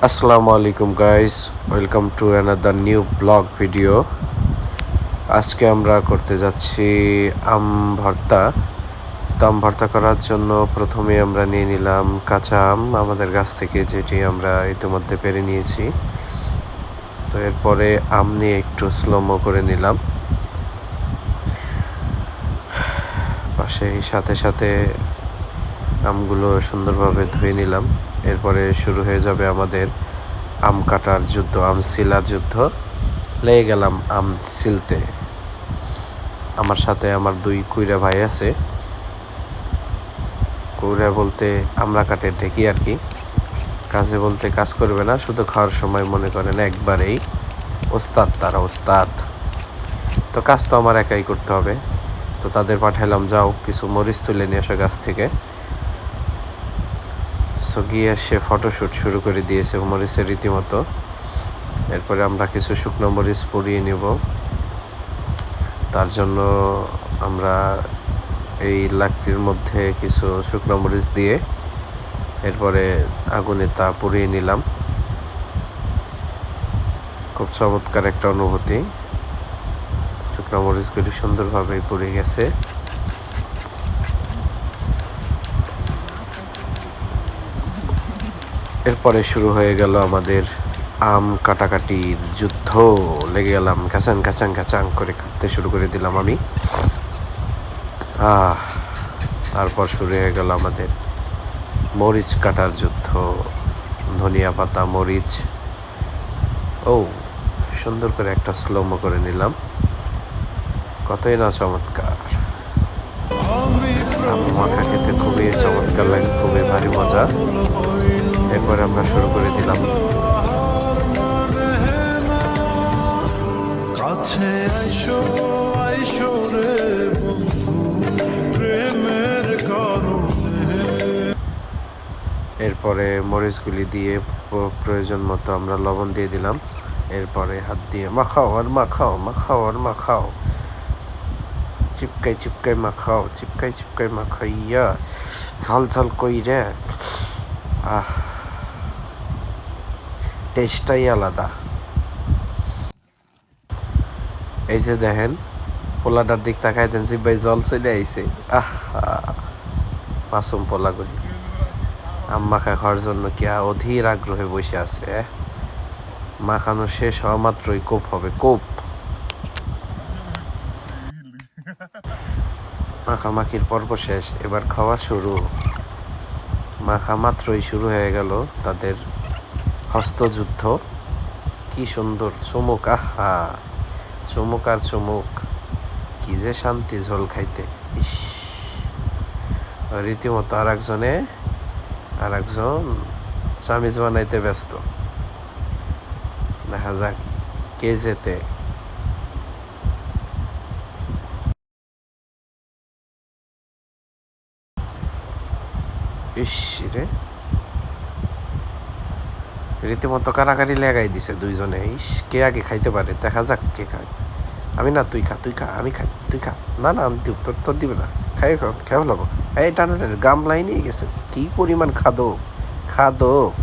আসসালামু আলাইকুম guys, welcome to another new blog video. আজকে আমরা করতে যাচ্ছি আম ভর্তা। তো আম ভর্তা করার জন্য প্রথমে আমরা নিয়ে নিলাম কাঁচা আম আমাদের গাছ থেকে, যেটি আমরা ইতিমধ্যে পেরে নিয়েছি। তো এরপরে আম নিয়ে একটু স্লোমো করে নিলাম, পাশেই সাথে সাথে আমগুলো সুন্দরভাবে ধুয়ে নিলাম। এরপরে শুরু হয়ে যাবে আমাদের আম কাটার যুদ্ধ, আম সিলার যুদ্ধ। লেগে গেলাম আম সিলতে। আমার সাথে আমার দুই কুইরা ভাই আছে। কুইরা বলতে আমরা কাটে ঢেকি আর কি, কাজে বলতে কাজ করবে না, শুধু খাওয়ার সময় মনে করেন একবারেই ওস্তাদ, তারা ওস্তাদ। তো কাজ তো আমার একাই করতে হবে। তো তাদের পাঠাইলাম, যাও কিছু মরিচ তুলে নিয়ে আসো গাছ থেকে। সো গিয়ে সে ফটোশ্যুট শুরু করে দিয়েছে মরিচের রীতিমতো। এরপরে আমরা কিছু শুকনো মরিচ পুড়িয়ে নেব। তার জন্য আমরা এই লাকড়ির মধ্যে কিছু শুকনো মরিচ দিয়ে এরপরে আগুনে তা পুড়িয়ে নিলাম। খুব চমৎকার একটা অনুভূতি। শুকনো মরিচগুলি সুন্দরভাবে পুড়ে গেছে। এরপরে শুরু হয়ে গেল আমাদের আম কাটাকাটির যুদ্ধ। লেগে গেলাম, কাঁচাং কাঁচাং কাঁচাং করে কাটতে শুরু করে দিলাম আমি। তারপর শুরু হয়ে গেল আমাদের মরিচ কাটার যুদ্ধ। ধনিয়া পাতা, মরিচ, সুন্দর করে একটা স্লোমো করে নিলাম। কতই না চমৎকার। আম মাখা খেতে খুবই চমৎকার লাগে, খুবই ভারী মজা। এরপরে আমরা শুরু করে দিলাম। কাছে আইসো আইসো রে বন্ধু, প্রেমের কারণে। এরপরে মরিচগুলি দিয়ে প্রয়োজন মতো আমরা লবণ দিয়ে দিলাম। এরপরে হাত দিয়ে মাখাও আর মাখাও, মাখাও আর মাখাও, চিপকাই চিপকাই মাখাও, চিপকাই চিপকাই মাখাইয়া ঝাল ঝাল কইরে। টেস্টটাই আলাদা। এই যে দেখেন, পোলাটার দিক তাকাই দেন, জিব্বাই জল চলে আইছে। মাসুম পোলাগুলি আম মাখা খাওয়ার জন্য কি অধীর আগ্রহে বসে আছে। মাখানো শেষ হওয়া মাত্রই কোপ হবে, কোপ। মাখামাখির পর্ব শেষ, এবার খাওয়া শুরু। মাখা মাত্রই শুরু হয়ে গেল তাদের হস্তযুদ্ধ। কি সুন্দর চুমুক, চুমুক আর চুমুক, কি যে শান্তি ঝোল খাইতে। ইস, রীতিমতো আর একজন চামিচ বানাইতে ব্যস্ত। দেখা যাক কে যেতে। ইস রে, রীতিমতো কারাকারি লাগাই দিছে দুইজনে। ইস, কে আগে খাইতে পারে, দেখা যাক কে খায়। আমি না, তুই খা, তুই খা, আমি খাই, তুই খা। না না, আমি দিব, তোর দিবে না, খাই খেয়ে ফেলাবো। এই টানা টানে গামলাই নিয়ে গেছে, কি পরিমাণ খাদক খাদক।